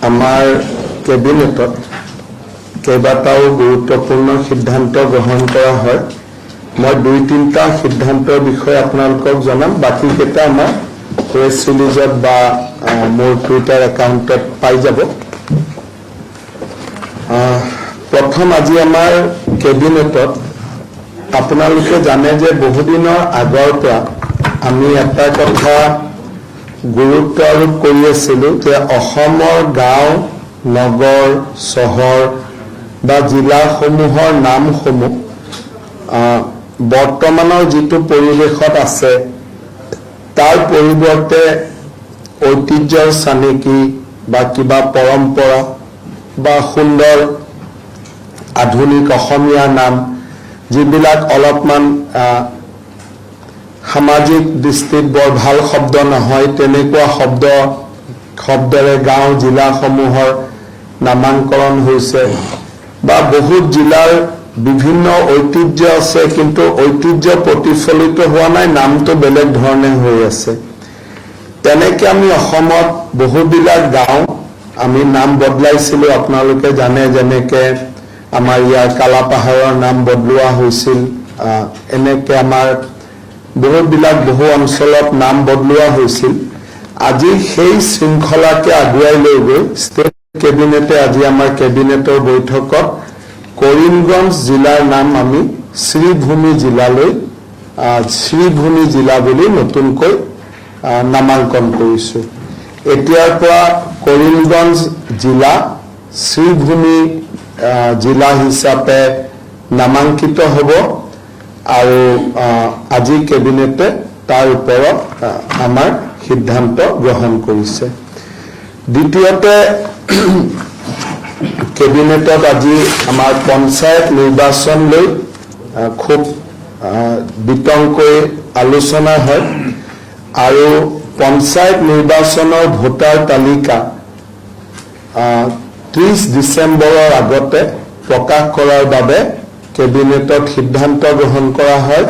আমাৰ কেবিনেটত কেইবাটাও গুৰুত্বপূৰ্ণ সিদ্ধান্ত গ্ৰহণ কৰা হয়। মই 2-3টা সিদ্ধান্তৰ বিষয়ে আপোনালোকক জনাম, বাকীকেইটা আমাৰ প্ৰেছ ৰিলিজত বা মোৰ টুইটাৰ একাউণ্টত পাই যাব। প্ৰথম আজি আমাৰ কেবিনেটত আপোনালোকে জানে যে বহুদিনৰ আগৰ পৰা আমি এটা কথা গুৰুত্ব আৰোপ কৰি আছিলোঁ যে অসমৰ গাঁও, নগৰ, চহৰ বা জিলাসমূহৰ নামসমূহ বৰ্তমানৰ যিটো পৰিৱেশত আছে তাৰ পৰিৱৰ্তে ঐতিহ্যৰ চানেকি বা কিবা পৰম্পৰা বা সুন্দৰ আধুনিক অসমীয়া নাম যিবিলাক অলপমান সামাজিক দৃষ্টিত বৰ ভাল শব্দ নহয় তেনেকুৱা শব্দৰে গাঁও জিলাসমূহৰ নামাকৰণ হৈছে বা বহুত জিলাৰ বিভিন্ন ঐতিহ্য আছে কিন্তু ঐতিহ্য প্ৰতিফলিত হোৱা নাই, নামটো বেলেগ ধৰণে হৈ আছে। তেনেকৈ আমি অসমত বহুবিলাক গাঁও আমি নাম বদলাইছিলোঁ, আপোনালোকে জানে, যেনেকৈ আমাৰ ইয়াৰ কালাপাহাৰৰ নাম বদলোৱা হৈছিল, এনেকৈ আমাৰ বহুবিলাক বহু অঞ্চলত নাম বদলোৱা হৈছিল। আজি সেই শৃংখলাকে আগুৱাই লৈ গৈ ষ্টেট কেবিনেটে আজি আমাৰ কেবিনেটৰ বৈঠকত কৰিমগঞ্জ জিলাৰ নাম আমি শ্ৰীভূমি জিলালৈ শ্ৰীভূমি জিলা বুলি নতুনকৈ নামাংকন কৰিছোঁ। এতিয়াৰ পৰা কৰিমগঞ্জ জিলা শ্ৰীভূমি জিলা হিচাপে নামাংকিত হ'ব আৰু আজি কেবিনেটে তাৰ ওপৰত আমাৰ সিদ্ধান্ত গ্ৰহণ কৰিছে। দ্বিতীয়তে কেবিনেটত আজি আমাৰ পঞ্চায়ত নিৰ্বাচন লৈ খুব বিতংকৈ আলোচনা হয় আৰু পঞ্চায়ত নিৰ্বাচনৰ ভোটাৰ তালিকা 30 ডিচেম্বৰৰ আগতে প্ৰকাশ কৰাৰ বাবে কেবিনেটত সিদ্ধান্ত গ্ৰহণ কৰা হয়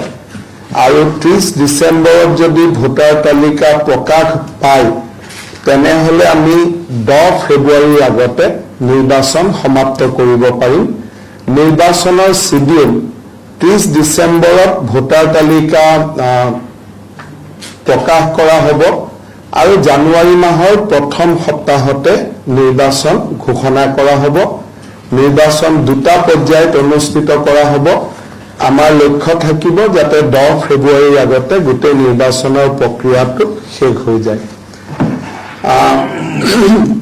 আৰু 30 ডিচেম্বৰত যদি ভোটাৰ তালিকা প্ৰকাশ পায় তেনেহ'লে আমি 10 ফেব্ৰুৱাৰীৰ আগতে নিৰ্বাচন সমাপ্ত কৰিব পাৰিম। নিৰ্বাচনৰ শিডিউল 30 ডিচেম্বৰত ভোটাৰ তালিকা প্ৰকাশ কৰা হ'ব আৰু জানুৱাৰী মাহৰ প্ৰথম সপ্তাহতে নিৰ্বাচন ঘোষণা কৰা হ'ব। নিৰ্বাচন 2টা পৰ্যায়ত অনুষ্ঠিত কৰা হ'ব। আমাৰ লক্ষ্য থাকিব যাতে 10 ফেব্ৰুৱাৰীৰ আগতে গোটেই নিৰ্বাচনৰ প্ৰক্ৰিয়াটো শেষ হৈ যায়।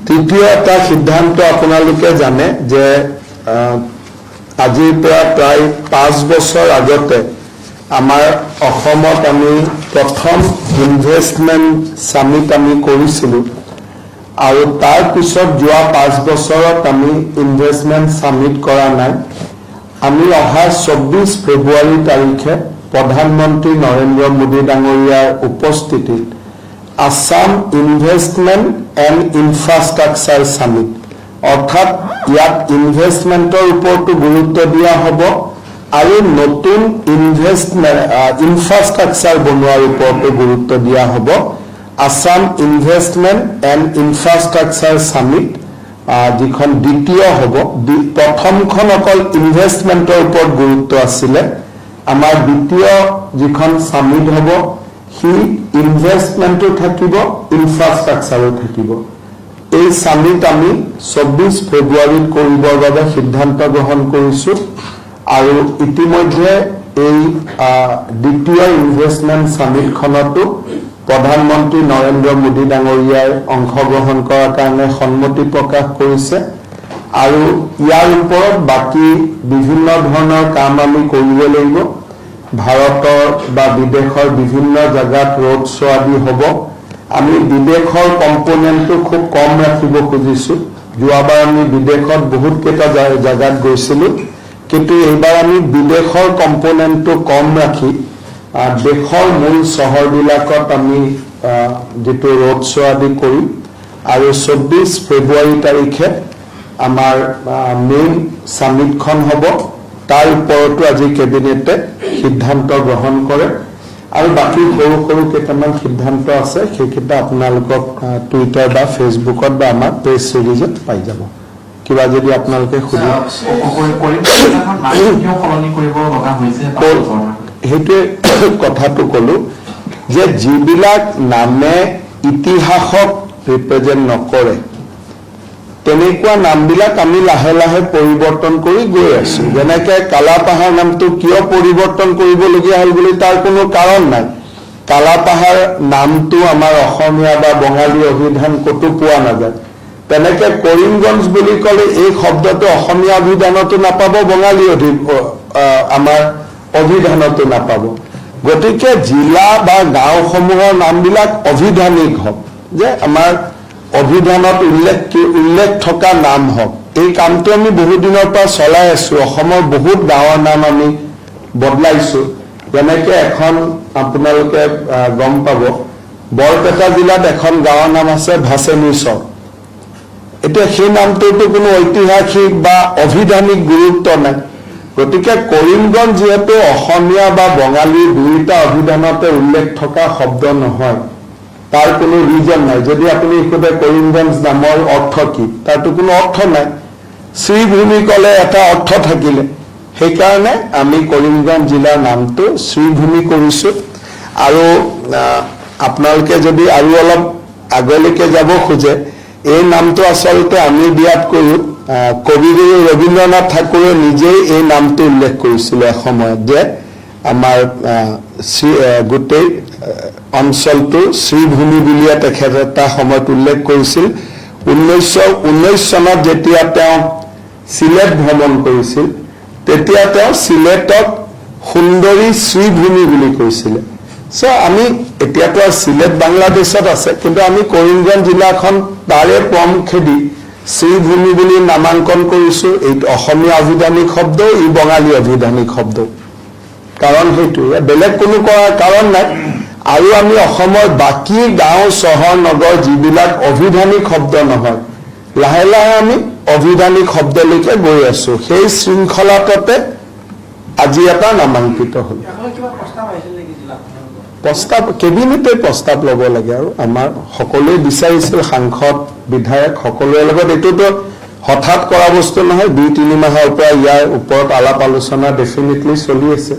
তৃতীয় এটা সিদ্ধান্ত আপোনালোকে জানে যে আজিৰ পৰা প্ৰায় 5 বছৰ আগতে আমাৰ অসমত আমি প্ৰথম ইনভেষ্টমেণ্ট সামিট আমি কৰিছিলোঁ আৰু তাৰ পিছত যোৱা 5 বছৰত আমি ইনভেষ্টমেণ্ট সামিট কৰা নাই। আমি অহা 24 ফেব্ৰুৱাৰী তাৰিখে প্ৰধানমন্ত্ৰী নৰেন্দ্ৰ মোদী ডাঙৰীয়াৰ উপস্থিতিত Assam investment and infrastructure summit, অৰ্থাৎ ইয়াত ইনভেষ্টমেণ্টৰ ওপৰতো গুৰুত্ব দিয়া হ'ব আৰু নতুন ইনফ্ৰাষ্ট্ৰাকচাৰ বনোৱাৰ ওপৰতো গুৰুত্ব দিয়া হ'ব। Assam investment and infrastructure summit যিখন দ্বিতীয় হ'ব, প্ৰথমখন অকল ইনভেষ্টমেণ্টৰ ওপৰত গুৰুত্ব আছিলে, আমাৰ দ্বিতীয় যিখন সামিট হ'ব সি ইনভেষ্টমেণ্টো থাকিব, ইনফ্ৰাষ্ট্ৰাকচাৰো থাকিব। এই সামিট আমি 24 ফেব্ৰুৱাৰীত কৰিবৰ বাবে সিদ্ধান্ত গ্ৰহণ কৰিছোঁ আৰু ইতিমধ্যে এই দ্বিতীয় ইনভেষ্টমেণ্ট সামিটখনতো প্ৰধানমন্ত্ৰী নৰেন্দ্ৰ মোদী ডাঙৰীয়াই অংশগ্ৰহণ কৰাৰ কাৰণে সন্মতি প্ৰকাশ কৰিছে আৰু ইয়াৰ ওপৰত বাকী বিভিন্ন ধৰণৰ কাম আমি কৰিব লাগিব। ভাৰতৰ বা বিদেশৰ বিভিন্ন জাগাত ৰোড শ্ব' আদি হ'ব। আমি বিদেশৰ কম্পনেণ্টটো খুব কম ৰাখিব খুজিছোঁ। যোৱাবাৰ আমি বিদেশত বহুতকেইটা জাগাত গৈছিলোঁ কিন্তু এইবাৰ আমি বিদেশৰ কম্পনেণ্টটো কম ৰাখি দেশৰ মূল চহৰবিলাকত আমি যিটো ৰোড শ্ব' আদি কৰিম আৰু 24 ফেব্ৰুৱাৰী তাৰিখে আমাৰ মেইন সামিটখন হ'ব। তাৰ ওপৰতো আজি কেবিনেটে সিদ্ধান্ত গ্ৰহণ কৰে আৰু বাকী সৰু সৰু কেইটামান সিদ্ধান্ত আছে সেইকেইটা আপোনালোকক টুইটাৰ বা ফেচবুকত বা আমাৰ পেজ চিৰিজত পাই যাব কিবা যদি আপোনালোকে সুধে সেইটোৱে কথাটো ক'লো যে যিবিলাক নামে ইতিহাসক ৰিপ্ৰেজেণ্ট নকৰে তেনেকুৱা নামবিলাক আমি লাহে লাহে পৰিৱৰ্তন কৰি গৈ আছো যেনেকে কালাপাহাৰ নামটো কিয় পৰিৱৰ্তন কৰিবলগীয়া হ'ল বুলি তাৰ কোনো কাৰণ নাই কালাপাহাৰ নামটো আমাৰ অসমীয়া বা বঙালী অভিধান ক'তো পোৱা নাযায় তেনেকে কৰিমগঞ্জ বুলি ক'লে এই শব্দটো অসমীয়া অভিধানতো নাপাব বঙালী আমাৰ অভিধানতো নাপাব গতিকে জিলা বা গাঁওসমূহৰ নামবিলাক অভিধানিক হওক যে আমাৰ অভিধানত উল্লেখ থকা নাম হওক এই কামটো আমি বহুত দিনৰ পৰা চলাই আছো অসমৰ বহুত গাঁৱৰ নাম আমি বদলাইছো যেনেকে এখন আপোনালোকে গম পাব বৰপেটা জিলাত এখন গাঁৱৰ নাম আছে ভাচেনিচৰ এতিয়া সেই নামটোতো কোনো ঐতিহাসিক বা অভিধানিক গুৰুত্ব নাই গতিকে কৰিমগঞ্জ যিহেতু অসমীয়া বা বঙালী দুয়োটা অভিধানতে উল্লেখ থকা শব্দ নহয় তাৰ কোনো ৰিজন নাই যদি আপুনি সোধে কৰিমগঞ্জ নামৰ অৰ্থ কি তাৰতো কোনো অৰ্থ নাই শ্ৰীভূমি ক'লে এটা অৰ্থ থাকিলে সেইকাৰণে আমি কৰিমগঞ্জ জিলাৰ নামটো শ্ৰীভূমি কৰিছো আৰু আপোনালোকে যদি আৰু অলপ আগলৈকে যাব খোজে এই নামটো আচলতে আমি দিয়াতকৈও কবিগুৰু ৰবীন্দ্ৰনাথ ঠাকুৰে নিজেই এই নামটো উল্লেখ কৰিছিলে এসময়ত যে আমাৰ গোটেই অঞ্চলটো শ্ৰীভূমি বুলিয়ে তেখেতে এটা সময়ত উল্লেখ কৰিছিল 1919 চনত যেতিয়া তেওঁ সিলেট ভ্ৰমণ কৰিছিল তেতিয়া তেওঁ সিলেটক সুন্দৰী শ্ৰীভূমি বুলি কৈছিলে আমি এতিয়াতো সিলেট বাংলাদেশত আছে কিন্তু আমি কৰিমগঞ্জ জিলাখন তাৰে পমখেদি শ্ৰীভূমি বুলি নামাঙ্কন কৰিছো এই অসমীয়া অভিধানিক শব্দ ই বঙালী অভিধানিক শব্দ কাৰণ সেইটোৱে বেলেগ কোনো কাৰণ নাই আৰু আমি অসমৰ বাকী গাঁও চহৰ নগৰ যিবিলাক অভিধানিক শব্দ নহয় লাহে লাহে আমি অভিধানিক শব্দলৈকে গৈ আছো সেই শৃংখলাতে আজি এটা নামাঙ্কিত হ'ল প্ৰস্তাৱ কেবিনেটে প্ৰস্তাৱ ল'ব লাগে আৰু আমাৰ সকলোৱে বিচাৰিছিল সাংসদ বিধায়ক সকলোৰে লগত এইটোতো হঠাৎ কৰা বস্তু নহয় 2-3 মাহৰ পৰা ইয়াৰ ওপৰত আলাপ আলোচনা ডেফিনেটলি চলি আছে